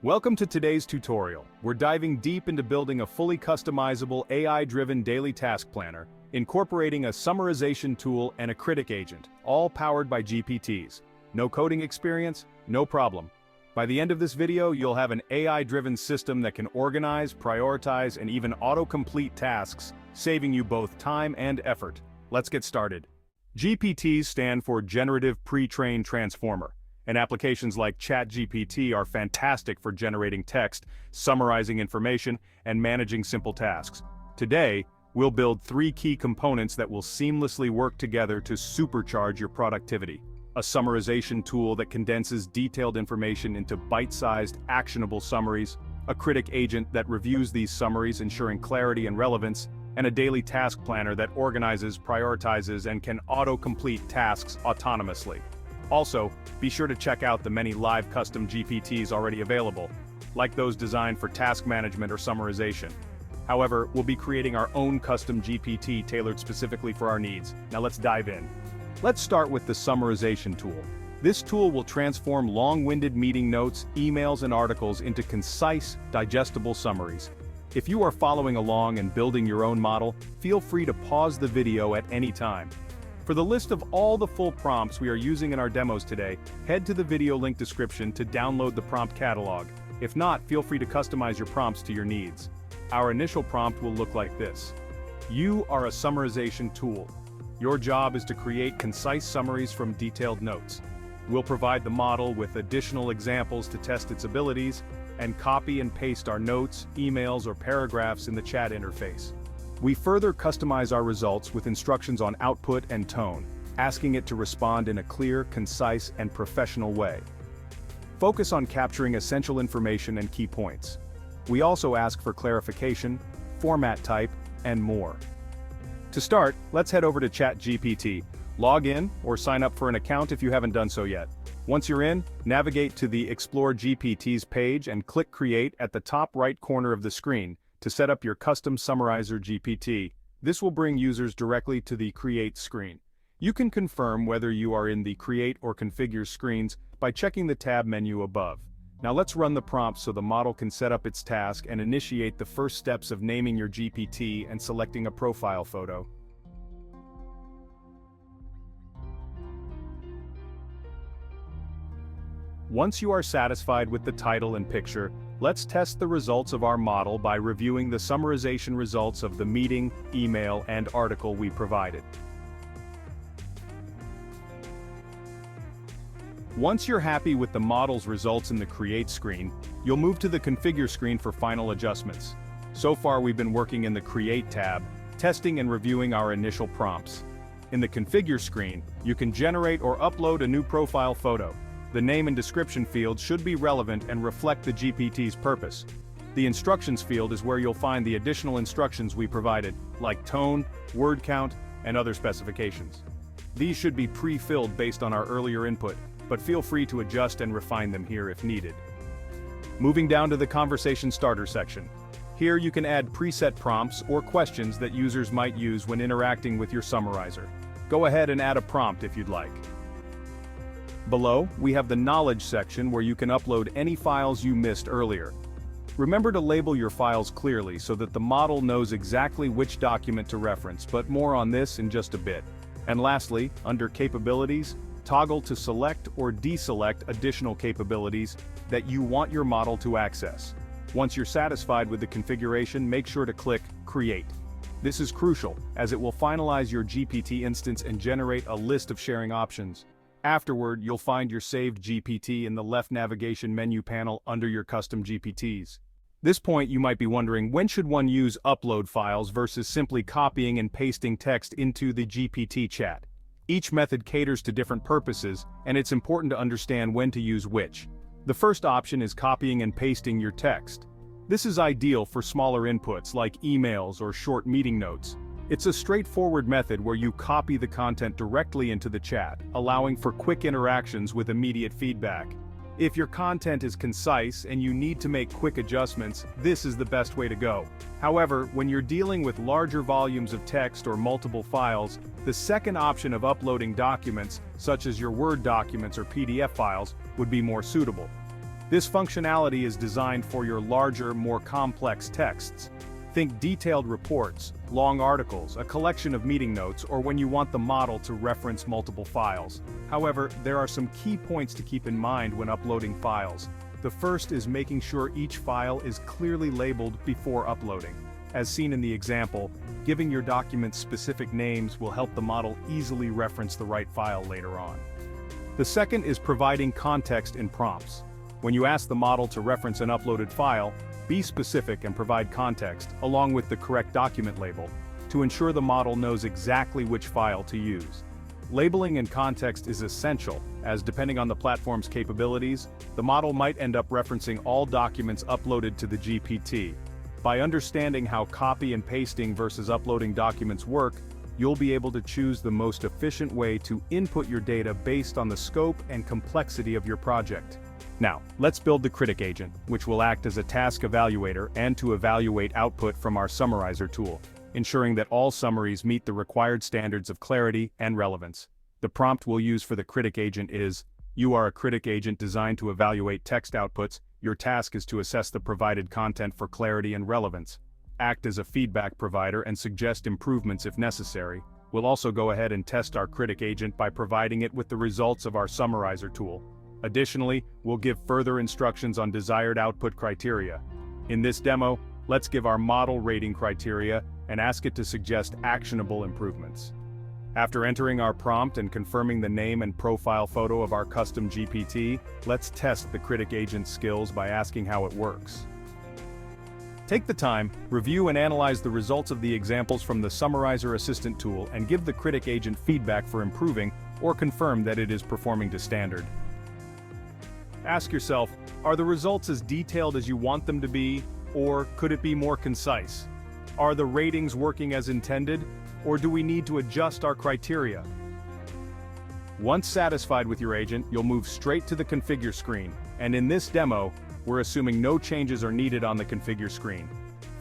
Welcome to today's tutorial. We're diving deep into building a fully customizable AI-driven daily task planner, incorporating a summarization tool and a Critic Agent, all powered by GPTs. No coding experience? No problem. By the end of this video, you'll have an AI-driven system that can organize, prioritize, and even auto-complete tasks, saving you both time and effort. Let's get started. GPTs stand for Generative Pre-trained Transformer, and applications like ChatGPT are fantastic for generating text, summarizing information, and managing simple tasks. Today, we'll build 3 key components that will seamlessly work together to supercharge your productivity. A summarization tool that condenses detailed information into bite-sized, actionable summaries, a Critic Agent that reviews these summaries ensuring clarity and relevance, and a daily task planner that organizes, prioritizes, and can auto-complete tasks autonomously. Also, be sure to check out the many live custom GPTs already available, like those designed for task management or summarization. However, we'll be creating our own custom GPT tailored specifically for our needs. Now let's dive in. Let's start with the summarization tool. This tool will transform long-winded meeting notes, emails, and articles into concise, digestible summaries. If you are following along and building your own model, feel free to pause the video at any time. For the list of all the full prompts we are using in our demos today, head to the video link description to download the prompt catalog. If not, feel free to customize your prompts to your needs. Our initial prompt will look like this. You are a summarization tool. Your job is to create concise summaries from detailed notes. We'll provide the model with additional examples to test its abilities, and copy and paste our notes, emails, or paragraphs in the chat interface. We further customize our results with instructions on output and tone, asking it to respond in a clear, concise, and professional way. Focus on capturing essential information and key points. We also ask for clarification, format type, and more. To start, let's head over to ChatGPT. Log in or sign up for an account if you haven't done so yet. Once you're in, navigate to the Explore GPTs page and click Create at the top right corner of the screen to set up your custom summarizer GPT. This will bring users directly to the Create screen. You can confirm whether you are in the Create or Configure screens by checking the tab menu above. Now let's run the prompt so the model can set up its task and initiate the first steps of naming your GPT and selecting a profile photo. Once you are satisfied with the title and picture, let's test the results of our model by reviewing the summarization results of the meeting, email, and article we provided. Once you're happy with the model's results in the Create screen, you'll move to the Configure screen for final adjustments. So far we've been working in the Create tab, testing and reviewing our initial prompts. In the Configure screen, you can generate or upload a new profile photo. The name and description fields should be relevant and reflect the GPT's purpose. The Instructions field is where you'll find the additional instructions we provided, like tone, word count, and other specifications. These should be pre-filled based on our earlier input, but feel free to adjust and refine them here if needed. Moving down to the Conversation Starter section. Here you can add preset prompts or questions that users might use when interacting with your summarizer. Go ahead and add a prompt if you'd like. Below, we have the Knowledge section where you can upload any files you missed earlier. Remember to label your files clearly so that the model knows exactly which document to reference, but more on this in just a bit. And lastly, under Capabilities, toggle to select or deselect additional capabilities that you want your model to access. Once you're satisfied with the configuration, make sure to click Create. This is crucial, as it will finalize your GPT instance and generate a list of sharing options. Afterward, you'll find your saved GPT in the left navigation menu panel under your custom GPTs. This point you might be wondering, when should one use upload files versus simply copying and pasting text into the GPT chat? Each method caters to different purposes, and it's important to understand when to use which. The first option is copying and pasting your text. This is ideal for smaller inputs like emails or short meeting notes. It's a straightforward method where you copy the content directly into the chat, allowing for quick interactions with immediate feedback. If your content is concise and you need to make quick adjustments, this is the best way to go. However, when you're dealing with larger volumes of text or multiple files, the second option of uploading documents, such as your Word documents or PDF files, would be more suitable. This functionality is designed for your larger, more complex texts. Think detailed reports, long articles, a collection of meeting notes, or when you want the model to reference multiple files. However, there are some key points to keep in mind when uploading files. The first is making sure each file is clearly labeled before uploading. As seen in the example, giving your documents specific names will help the model easily reference the right file later on. The second is providing context in prompts. When you ask the model to reference an uploaded file, be specific and provide context, along with the correct document label, to ensure the model knows exactly which file to use. Labeling and context is essential, as depending on the platform's capabilities, the model might end up referencing all documents uploaded to the GPT. By understanding how copy and pasting versus uploading documents work, you'll be able to choose the most efficient way to input your data based on the scope and complexity of your project. Now, let's build the Critic Agent, which will act as a task evaluator and to evaluate output from our summarizer tool, ensuring that all summaries meet the required standards of clarity and relevance. The prompt we'll use for the Critic Agent is, "You are a Critic Agent designed to evaluate text outputs. Your task is to assess the provided content for clarity and relevance. Act as a feedback provider and suggest improvements if necessary." We'll also go ahead and test our Critic Agent by providing it with the results of our summarizer tool. Additionally, we'll give further instructions on desired output criteria. In this demo, let's give our model rating criteria and ask it to suggest actionable improvements. After entering our prompt and confirming the name and profile photo of our custom GPT, let's test the Critic Agent's skills by asking how it works. Take the time, review and analyze the results of the examples from the Summarizer Assistant tool and give the Critic Agent feedback for improving or confirm that it is performing to standard. Ask yourself, are the results as detailed as you want them to be, or could it be more concise? Are the ratings working as intended, or do we need to adjust our criteria? Once satisfied with your agent, you'll move straight to the configure screen, and in this demo, we're assuming no changes are needed on the configure screen.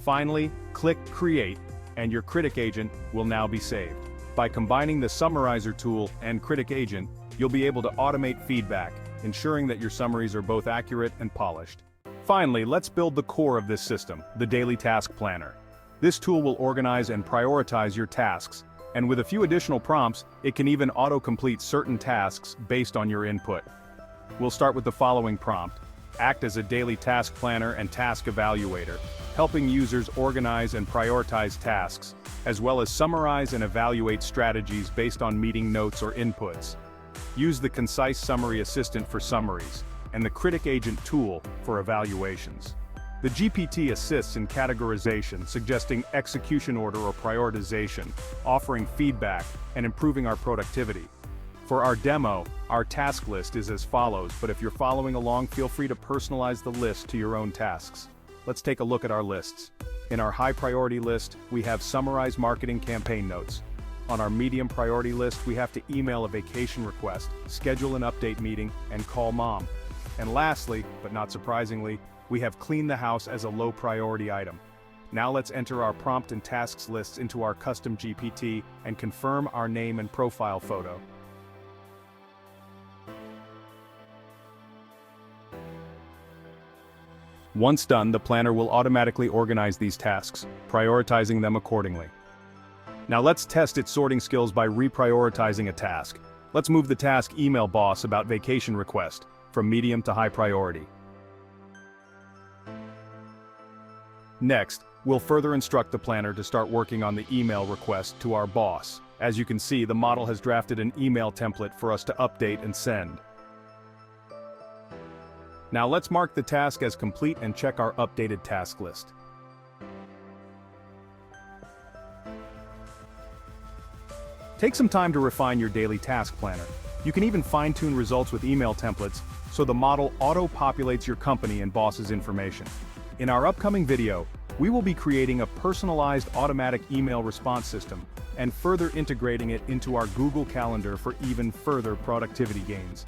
Finally, click Create, and your Critic Agent will now be saved. By combining the Summarizer tool and Critic Agent, you'll be able to automate feedback, ensuring that your summaries are both accurate and polished. Finally, let's build the core of this system, the Daily Task Planner. This tool will organize and prioritize your tasks, and with a few additional prompts, it can even auto-complete certain tasks based on your input. We'll start with the following prompt. Act as a daily task planner and task evaluator, helping users organize and prioritize tasks, as well as summarize and evaluate strategies based on meeting notes or inputs. Use the Concise Summary Assistant for summaries, and the Critic Agent tool for evaluations. The GPT assists in categorization, suggesting execution order or prioritization, offering feedback, and improving our productivity. For our demo, our task list is as follows, but if you're following along, feel free to personalize the list to your own tasks. Let's take a look at our lists. In our high priority list, we have summarize marketing campaign notes. On our medium priority list, we have to email a vacation request, schedule an update meeting, and call mom. And lastly, but not surprisingly, we have clean the house as a low priority item. Now let's enter our prompt and tasks lists into our custom GPT and confirm our name and profile photo. Once done, the planner will automatically organize these tasks, prioritizing them accordingly. Now let's test its sorting skills by reprioritizing a task. Let's move the task Email Boss about vacation request from medium to high priority. Next, we'll further instruct the planner to start working on the email request to our boss. As you can see, the model has drafted an email template for us to update and send. Now let's mark the task as complete and check our updated task list. Take some time to refine your daily task planner. You can even fine-tune results with email templates, so the model auto-populates your company and boss's information. In our upcoming video, we will be creating a personalized automatic email response system and further integrating it into our Google Calendar for even further productivity gains.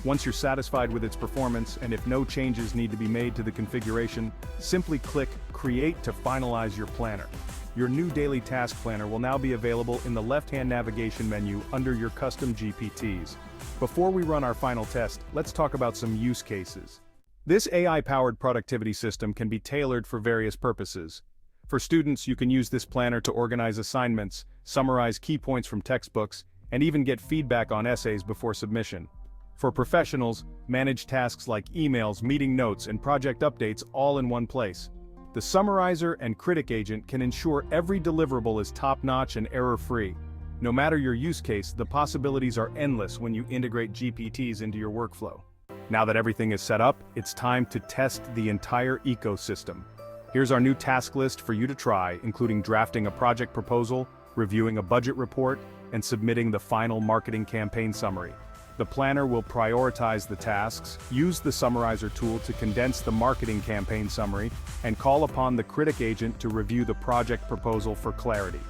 Once you're satisfied with its performance, and if no changes need to be made to the configuration, simply click Create to finalize your planner. Your new daily task planner will now be available in the left-hand navigation menu under your custom GPTs. Before we run our final test, let's talk about some use cases. This AI-powered productivity system can be tailored for various purposes. For students, you can use this planner to organize assignments, summarize key points from textbooks, and even get feedback on essays before submission. For professionals, manage tasks like emails, meeting notes, and project updates all in one place. The Summarizer and Critic Agent can ensure every deliverable is top-notch and error-free. No matter your use case, the possibilities are endless when you integrate GPTs into your workflow. Now that everything is set up, it's time to test the entire ecosystem. Here's our new task list for you to try, including drafting a project proposal, reviewing a budget report, and submitting the final marketing campaign summary. The planner will prioritize the tasks, use the Summarizer tool to condense the marketing campaign summary, and call upon the Critic Agent to review the project proposal for clarity.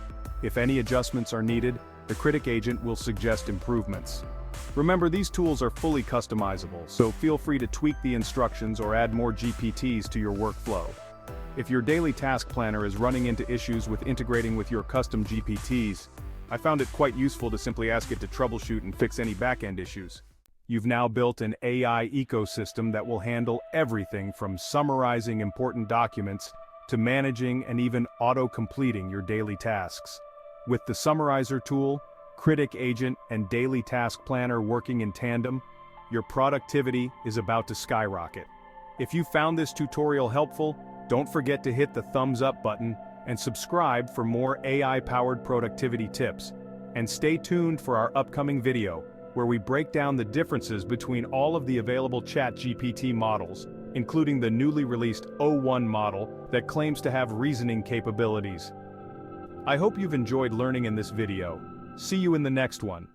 If any adjustments are needed, the Critic Agent will suggest improvements. Remember, these tools are fully customizable, so feel free to tweak the instructions or add more GPTs to your workflow. If your daily task planner is running into issues with integrating with your custom GPTs, I found it quite useful to simply ask it to troubleshoot and fix any back-end issues. You've now built an AI ecosystem that will handle everything from summarizing important documents to managing and even auto-completing your daily tasks. With the Summarizer tool, Critic Agent, and Daily Task Planner working in tandem, your productivity is about to skyrocket. If you found this tutorial helpful, don't forget to hit the thumbs up button and subscribe for more AI-powered productivity tips. And stay tuned for our upcoming video, where we break down the differences between all of the available ChatGPT models, including the newly released o1 model that claims to have reasoning capabilities. I hope you've enjoyed learning in this video. See you in the next one.